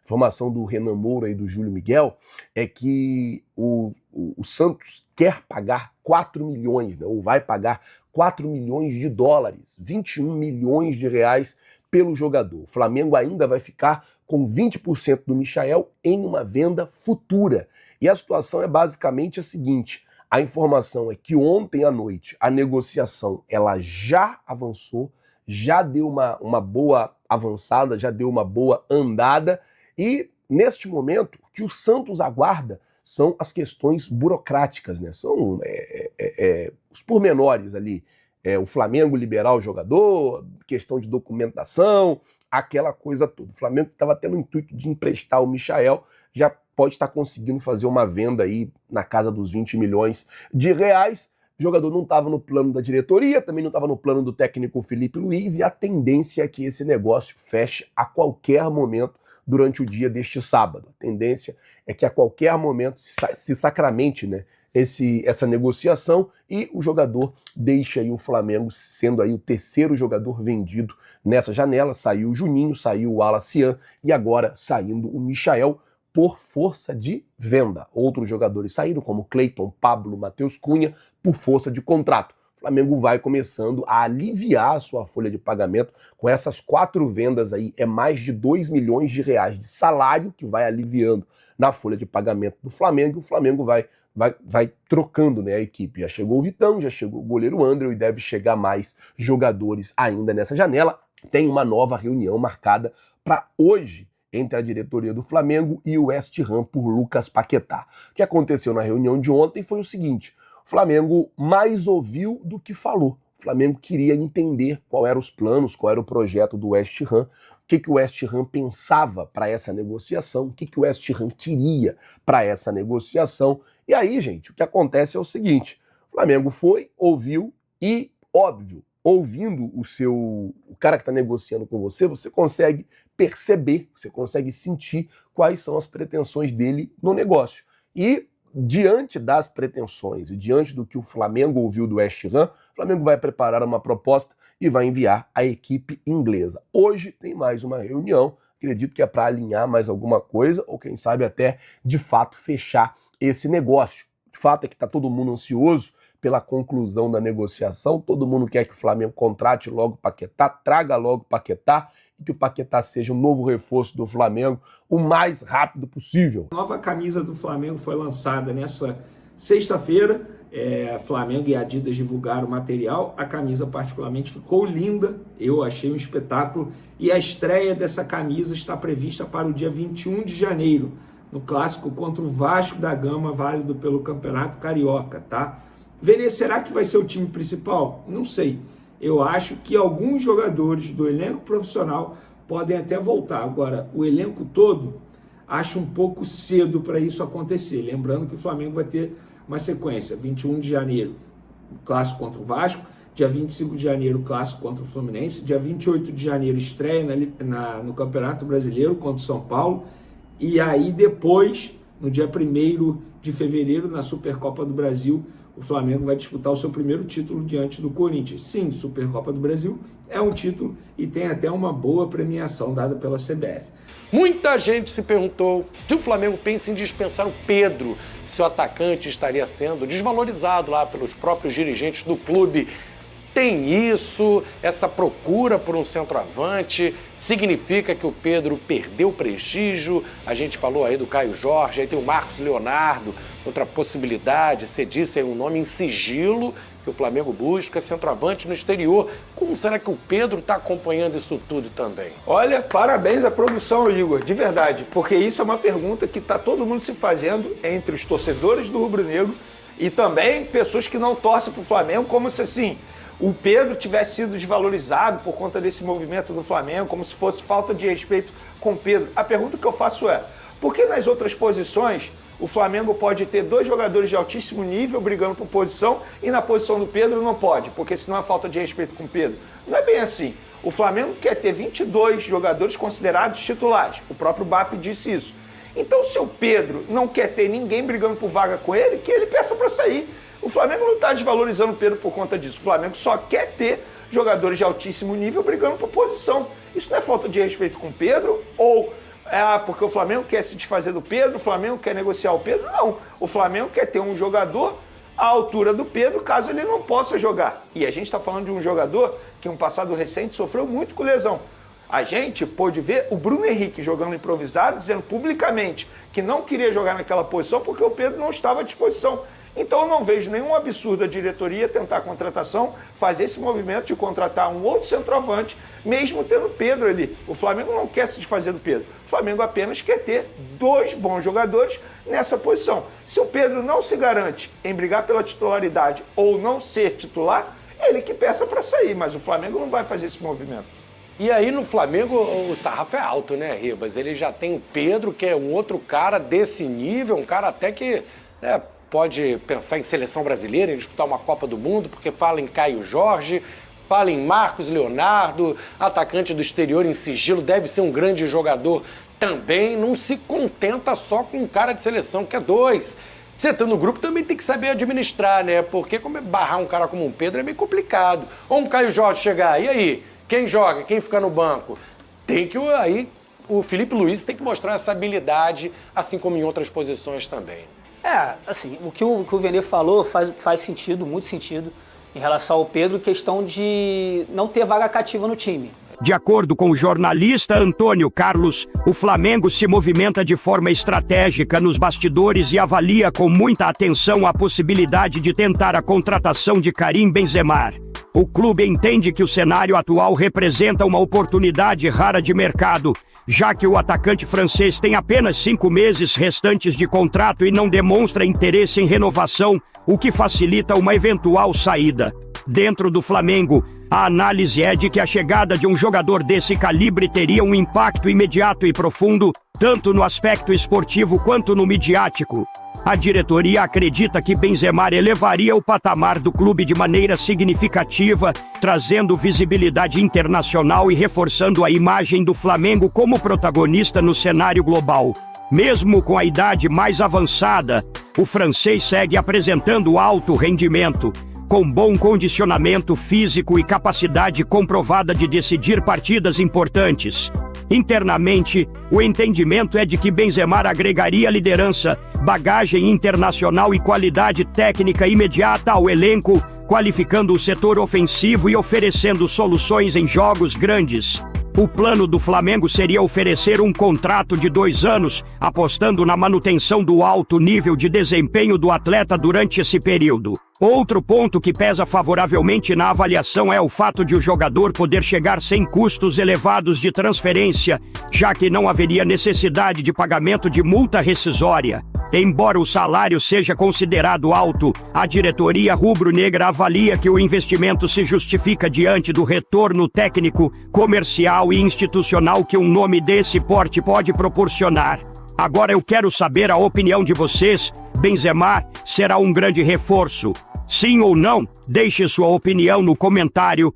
informação do Renan Moura e do Júlio Miguel é que o Santos quer pagar 4 milhões, né, ou vai pagar 4 milhões de dólares, 21 milhões de reais pelo jogador. O Flamengo ainda vai ficar com 20% do Michael em uma venda futura. E a situação é basicamente a seguinte: a informação é que ontem à noite a negociação ela já avançou, já deu uma boa avançada, já deu uma boa andada, e neste momento o que o Santos aguarda são as questões burocráticas, né? São os pormenores ali. O Flamengo liberar o jogador, questão de documentação, aquela coisa toda. O Flamengo estava tendo o intuito de emprestar o Michael, já pode estar conseguindo fazer uma venda aí na casa dos 20 milhões de reais. O jogador não estava no plano da diretoria, também não estava no plano do técnico Felipe Luiz, e a tendência é que esse negócio feche a qualquer momento durante o dia deste sábado. A tendência é que a qualquer momento se sacramente, né, essa negociação, e o jogador deixa aí o Flamengo sendo aí o terceiro jogador vendido nessa janela. Saiu o Juninho, saiu o Alacian e agora saindo o Michael por força de venda. Outros jogadores saíram, como Cleiton, Pablo, Matheus Cunha, por força de contrato. O Flamengo vai começando a aliviar a sua folha de pagamento com essas 4 vendas aí. É mais de 2 milhões de reais de salário que vai aliviando na folha de pagamento do Flamengo. O Flamengo vai trocando, né, a equipe. Já chegou o Vitão, já chegou o goleiro André, e deve chegar mais jogadores ainda nessa janela. Tem uma nova reunião marcada para hoje entre a diretoria do Flamengo e o West Ham por Lucas Paquetá. O que aconteceu na reunião de ontem foi o seguinte: o Flamengo mais ouviu do que falou. O Flamengo queria entender qual eram os planos, qual era o projeto do West Ham, o que o West Ham pensava para essa negociação, o que o West Ham queria para essa negociação. E aí, gente, o que acontece é o seguinte: o Flamengo foi, ouviu e, óbvio, ouvindo o cara que está negociando com você, você consegue perceber, você consegue sentir quais são as pretensões dele no negócio. E diante das pretensões e diante do que o Flamengo ouviu do West Ham, o Flamengo vai preparar uma proposta e vai enviar à equipe inglesa. Hoje tem mais uma reunião, acredito que é para alinhar mais alguma coisa, ou quem sabe até de fato fechar esse negócio. O fato é que está todo mundo ansioso pela conclusão da negociação, todo mundo quer que o Flamengo contrate logo o Paquetá, traga logo o Paquetá, e que o Paquetá seja um novo reforço do Flamengo o mais rápido possível. A nova camisa do Flamengo foi lançada nessa sexta-feira. Flamengo e Adidas divulgaram o material. A camisa particularmente ficou linda, eu achei um espetáculo, e a estreia dessa camisa está prevista para o dia 21 de janeiro, no clássico contra o Vasco da Gama, válido pelo Campeonato Carioca, tá? Vene, será que vai ser o time principal? Não sei. Eu acho que alguns jogadores do elenco profissional podem até voltar. Agora, o elenco todo, acho um pouco cedo para isso acontecer. Lembrando que o Flamengo vai ter uma sequência: 21 de janeiro, o clássico contra o Vasco; dia 25 de janeiro, o clássico contra o Fluminense; dia 28 de janeiro, estreia no Campeonato Brasileiro contra o São Paulo; e aí depois, no dia 1º de fevereiro, na Supercopa do Brasil, o Flamengo vai disputar o seu primeiro título diante do Corinthians. Sim, Supercopa do Brasil é um título e tem até uma boa premiação dada pela CBF. Muita gente se perguntou se o Flamengo pensa em dispensar o Pedro, se o atacante estaria sendo desvalorizado lá pelos próprios dirigentes do clube. Tem isso? Essa procura por um centroavante significa que o Pedro perdeu prestígio? A gente falou aí do Caio Jorge, aí tem o Marcos Leonardo, outra possibilidade. Você disse aí um nome em sigilo que o Flamengo busca, centroavante no exterior. Como será que o Pedro está acompanhando isso tudo também? Olha, parabéns à produção, Igor, de verdade, porque isso é uma pergunta que está todo mundo se fazendo entre os torcedores do rubro-negro e também pessoas que não torcem para o Flamengo, como se assim o Pedro tivesse sido desvalorizado por conta desse movimento do Flamengo, como se fosse falta de respeito com o Pedro. A pergunta que eu faço é: por que nas outras posições o Flamengo pode ter 2 jogadores de altíssimo nível brigando por posição e na posição do Pedro não pode? Porque senão é falta de respeito com o Pedro. Não é bem assim. O Flamengo quer ter 22 jogadores considerados titulares. O próprio BAP disse isso. Então, se o Pedro não quer ter ninguém brigando por vaga com ele, que ele peça para sair. O Flamengo não está desvalorizando o Pedro por conta disso. O Flamengo só quer ter jogadores de altíssimo nível brigando por posição. Isso não é falta de respeito com o Pedro? Ou Porque o Flamengo quer se desfazer do Pedro, o Flamengo quer negociar o Pedro. Não, o Flamengo quer ter um jogador à altura do Pedro, caso ele não possa jogar. E a gente está falando de um jogador que, em um passado recente, sofreu muito com lesão. A gente pôde ver o Bruno Henrique jogando improvisado, dizendo publicamente que não queria jogar naquela posição porque o Pedro não estava à disposição. Então eu não vejo nenhum absurdo a diretoria tentar a contratação, fazer esse movimento de contratar um outro centroavante, mesmo tendo o Pedro ali. O Flamengo não quer se desfazer do Pedro. O Flamengo apenas quer ter 2 bons jogadores nessa posição. Se o Pedro não se garante em brigar pela titularidade ou não ser titular, ele que peça para sair, mas o Flamengo não vai fazer esse movimento. E aí no Flamengo o sarrafo é alto, né, Ribas? Ele já tem o Pedro, que é um outro cara desse nível, um cara até que pode pensar em seleção brasileira, em disputar uma Copa do Mundo, porque fala em Caio Jorge, fala em Marcos Leonardo, atacante do exterior em sigilo, deve ser um grande jogador também. Não se contenta só com um cara de seleção, que é 2. Você tá no grupo também tem que saber administrar, né? Porque como barrar um cara como um Pedro é meio complicado. Ou um Caio Jorge chegar, e aí? Quem joga? Quem fica no banco? Tem que aí o Felipe Luiz tem que mostrar essa habilidade, assim como em outras posições também. Assim, o que o Vene falou faz sentido, muito sentido, em relação ao Pedro, questão de não ter vaga cativa no time. De acordo com o jornalista Antônio Carlos, o Flamengo se movimenta de forma estratégica nos bastidores e avalia com muita atenção a possibilidade de tentar a contratação de Karim Benzema. O clube entende que o cenário atual representa uma oportunidade rara de mercado, já que o atacante francês tem apenas 5 meses restantes de contrato e não demonstra interesse em renovação, o que facilita uma eventual saída. Dentro do Flamengo, a análise é de que a chegada de um jogador desse calibre teria um impacto imediato e profundo, tanto no aspecto esportivo quanto no midiático. A diretoria acredita que Benzema elevaria o patamar do clube de maneira significativa, trazendo visibilidade internacional e reforçando a imagem do Flamengo como protagonista no cenário global. Mesmo com a idade mais avançada, o francês segue apresentando alto rendimento, com bom condicionamento físico e capacidade comprovada de decidir partidas importantes. Internamente, o entendimento é de que Benzema agregaria liderança, bagagem internacional e qualidade técnica imediata ao elenco, qualificando o setor ofensivo e oferecendo soluções em jogos grandes. O plano do Flamengo seria oferecer um contrato de 2 anos, apostando na manutenção do alto nível de desempenho do atleta durante esse período. Outro ponto que pesa favoravelmente na avaliação é o fato de o jogador poder chegar sem custos elevados de transferência, já que não haveria necessidade de pagamento de multa rescisória. Embora o salário seja considerado alto, a diretoria rubro-negra avalia que o investimento se justifica diante do retorno técnico, comercial e institucional que um nome desse porte pode proporcionar. Agora eu quero saber a opinião de vocês. Benzema será um grande reforço? Sim ou não? Deixe sua opinião no comentário